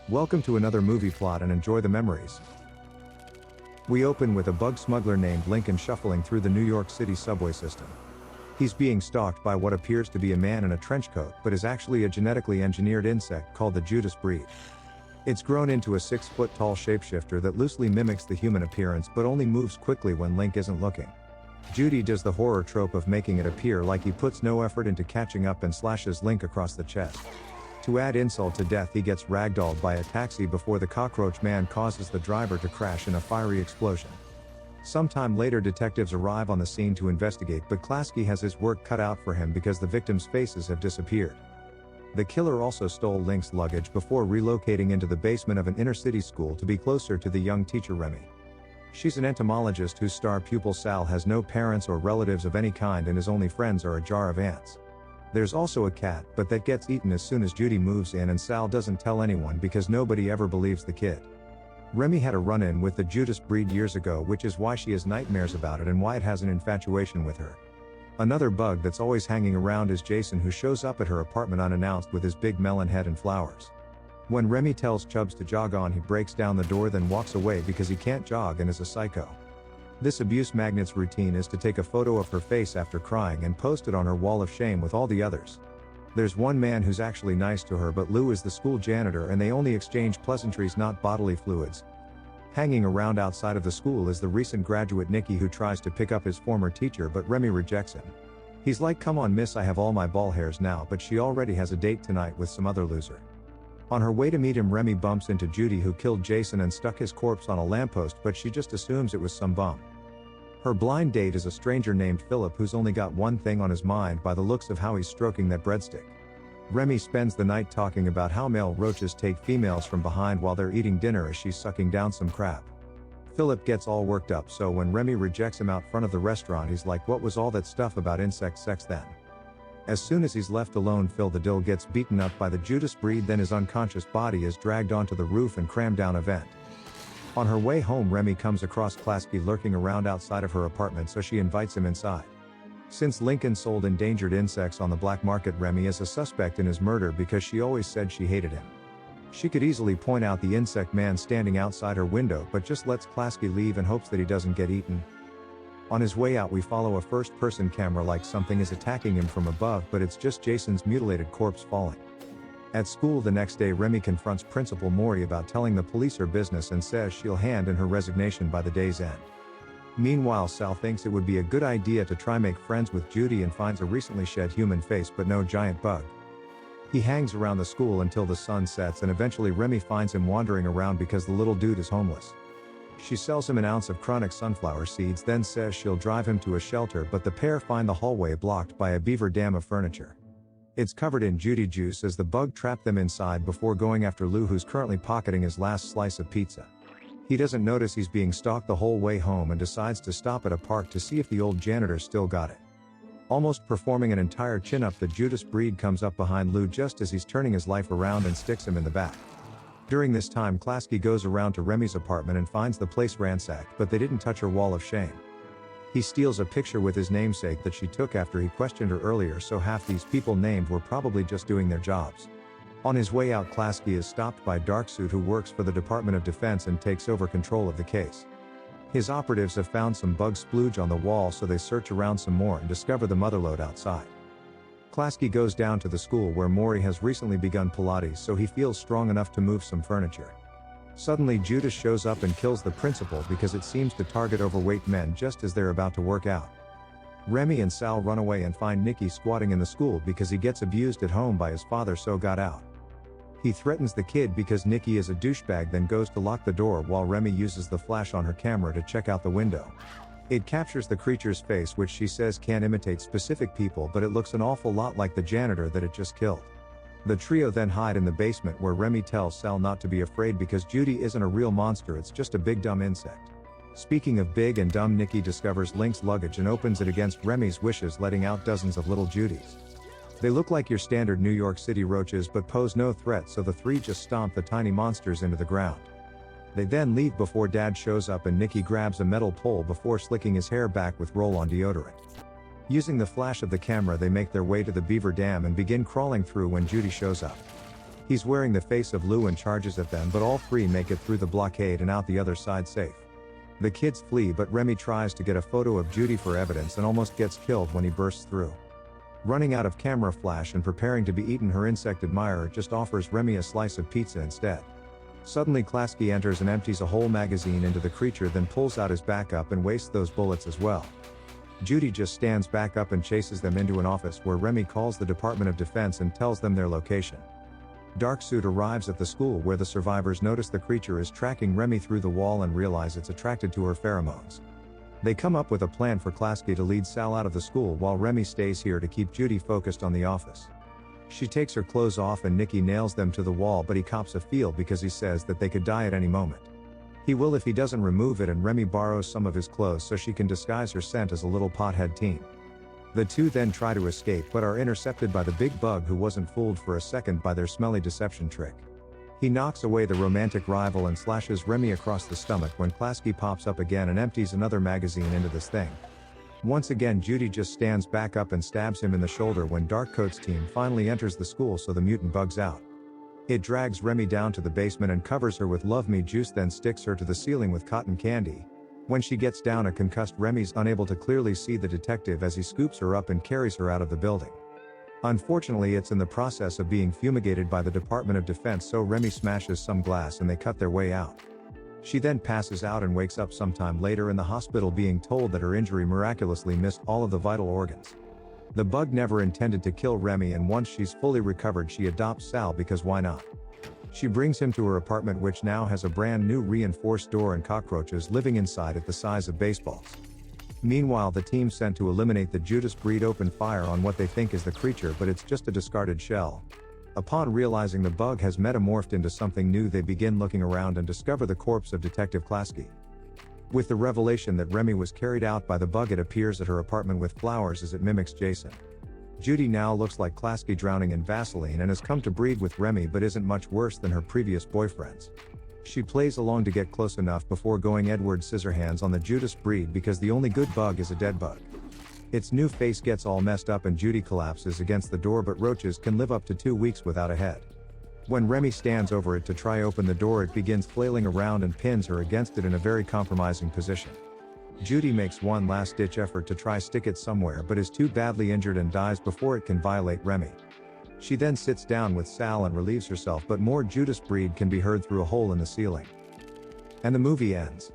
Welcome to another movie plot and enjoy the memories. We open with a bug smuggler named Lincoln shuffling through the New York City subway system. He's being stalked by what appears to be a man in a trench coat but is actually a genetically engineered insect called the Judas breed. It's grown into a 6-foot-tall shapeshifter that loosely mimics the human appearance but only moves quickly when Link isn't looking. Jody does the horror trope of making it appear like he puts no effort into catching up and slashes Link across the chest. To add insult to death, he gets ragdolled by a taxi before the cockroach man causes the driver to crash in a fiery explosion. Sometime later, detectives arrive on the scene to investigate, but Klaski has his work cut out for him because the victims' faces have disappeared. The killer also stole Link's luggage before relocating into the basement of an inner-city school to be closer to the young teacher Remy. She's an entomologist whose star pupil Sal has no parents or relatives of any kind and his only friends are a jar of ants. There's also a cat, but that gets eaten as soon as Judy moves in and Sal doesn't tell anyone because nobody ever believes the kid. Remy had a run-in with the Judas breed years ago, which is why she has nightmares about it and why it has an infatuation with her. Another bug that's always hanging around is Jason, who shows up at her apartment unannounced with his big melon head and flowers. When Remy tells Chubbs to jog on, he breaks down the door then walks away because he can't jog and is a psycho. This abuse magnet's routine is to take a photo of her face after crying and post it on her wall of shame with all the others. There's one man who's actually nice to her, but Lou is the school janitor and they only exchange pleasantries, not bodily fluids. Hanging around outside of the school is the recent graduate Nicky, who tries to pick up his former teacher but Remy rejects him. He's like, "Come on miss, I have all my ball hairs now," but she already has a date tonight with some other loser. On her way to meet him, Remy bumps into Jody, who killed Jason and stuck his corpse on a lamppost, but she just assumes it was some bum. Her blind date is a stranger named Philip who's only got one thing on his mind by the looks of how he's stroking that breadstick. Remy spends the night talking about how male roaches take females from behind while they're eating dinner as she's sucking down some crab. Philip gets all worked up, so when Remy rejects him out front of the restaurant, he's like, "What was all that stuff about insect sex then?" As soon as he's left alone, Phil the Dill gets beaten up by the Judas breed, then his unconscious body is dragged onto the roof and crammed down a vent. On her way home, Remy comes across Klaski lurking around outside of her apartment, so she invites him inside. Since Lincoln sold endangered insects on the black market, Remy is a suspect in his murder because she always said she hated him. She could easily point out the insect man standing outside her window, but just lets Klaski leave and hopes that he doesn't get eaten. On his way out, we follow a first-person camera like something is attacking him from above, but it's just Jason's mutilated corpse falling. At school the next day, Remy confronts Principal Morrie about telling the police her business and says she'll hand in her resignation by the day's end. Meanwhile, Sal thinks it would be a good idea to try make friends with Judy and finds a recently shed human face but no giant bug. He hangs around the school until the sun sets, and eventually Remy finds him wandering around because the little dude is homeless. She sells him an ounce of chronic sunflower seeds, then says she'll drive him to a shelter, but the pair find the hallway blocked by a beaver dam of furniture. It's covered in Judy juice as the bug trapped them inside before going after Lou, who's currently pocketing his last slice of pizza. He doesn't notice he's being stalked the whole way home and decides to stop at a park to see if the old janitor still got it. Almost performing an entire chin-up, the Judas breed comes up behind Lou just as he's turning his life around and sticks him in the back. During this time, Klaski goes around to Remy's apartment and finds the place ransacked, but they didn't touch her wall of shame. He steals a picture with his namesake that she took after he questioned her earlier, so half these people named were probably just doing their jobs. On his way out, Klaski is stopped by Darksuit, who works for the Department of Defense and takes over control of the case. His operatives have found some bug splooge on the wall, so they search around some more and discover the motherlode outside. Klaski goes down to the school where Morrie has recently begun Pilates, so he feels strong enough to move some furniture. Suddenly Judas shows up and kills the principal because it seems to target overweight men just as they're about to work out. Remy and Sal run away and find Nicky squatting in the school because he gets abused at home by his father, so got out. He threatens the kid because Nicky is a douchebag, then goes to lock the door while Remy uses the flash on her camera to check out the window. It captures the creature's face, which she says can't imitate specific people, but it looks an awful lot like the janitor that it just killed. The trio then hide in the basement, where Remy tells Sal not to be afraid because Judy isn't a real monster, it's just a big dumb insect. Speaking of big and dumb, Nicky discovers Link's luggage and opens it against Remy's wishes, letting out dozens of little Judys. They look like your standard New York City roaches but pose no threat, so the three just stomp the tiny monsters into the ground. They then leave before Dad shows up and Nicky grabs a metal pole before slicking his hair back with roll-on deodorant. Using the flash of the camera, they make their way to the beaver dam and begin crawling through when Judy shows up. He's wearing the face of Lou and charges at them, but all three make it through the blockade and out the other side safe. The kids flee, but Remy tries to get a photo of Jody for evidence and almost gets killed when he bursts through. Running out of camera flash and preparing to be eaten, her insect admirer just offers Remy a slice of pizza instead. Suddenly Klaski enters and empties a whole magazine into the creature, then pulls out his backup and wastes those bullets as well. Jody just stands back up and chases them into an office where Remy calls the Department of Defense and tells them their location. Darksuit arrives at the school where the survivors notice the creature is tracking Remy through the wall and realize it's attracted to her pheromones. They come up with a plan for Klaski to lead Sal out of the school while Remy stays here to keep Jody focused on the office. She takes her clothes off and Nicky nails them to the wall, but he cops a feel because he says that they could die at any moment. He will if he doesn't remove it, and Remy borrows some of his clothes so she can disguise her scent as a little pothead teen. The two then try to escape but are intercepted by the big bug, who wasn't fooled for a second by their smelly deception trick. He knocks away the romantic rival and slashes Remy across the stomach when Klaski pops up again and empties another magazine into this thing. Once again Jody just stands back up and stabs him in the shoulder when Darkcoat's team finally enters the school, so the mutant bugs out. It drags Remy down to the basement and covers her with Love Me juice, then sticks her to the ceiling with cotton candy. When she gets down, a concussed Remy's unable to clearly see the detective as he scoops her up and carries her out of the building. Unfortunately, it's in the process of being fumigated by the Department of Defense, so Remy smashes some glass and they cut their way out. She then passes out and wakes up sometime later in the hospital, being told that her injury miraculously missed all of the vital organs. The bug never intended to kill Remy, and once she's fully recovered she adopts Sal because why not? She brings him to her apartment, which now has a brand new reinforced door and cockroaches living inside it the size of baseballs. Meanwhile, the team sent to eliminate the Judas breed open fire on what they think is the creature, but it's just a discarded shell. Upon realizing the bug has metamorphed into something new, they begin looking around and discover the corpse of Detective Klaski. With the revelation that Remy was carried out by the bug, it appears at her apartment with flowers as it mimics Jason. Jody now looks like Klaski drowning in Vaseline and has come to breed with Remy, but isn't much worse than her previous boyfriends. She plays along to get close enough before going Edward Scissorhands on the Judas breed, because the only good bug is a dead bug. Its new face gets all messed up and Jody collapses against the door, but roaches can live up to 2 weeks without a head. When Remy stands over it to try open the door, it begins flailing around and pins her against it in a very compromising position. Jody makes one last-ditch effort to try stick it somewhere, but is too badly injured and dies before it can violate Remy. She then sits down with Sal and relieves herself, but more Judas breed can be heard through a hole in the ceiling. And the movie ends.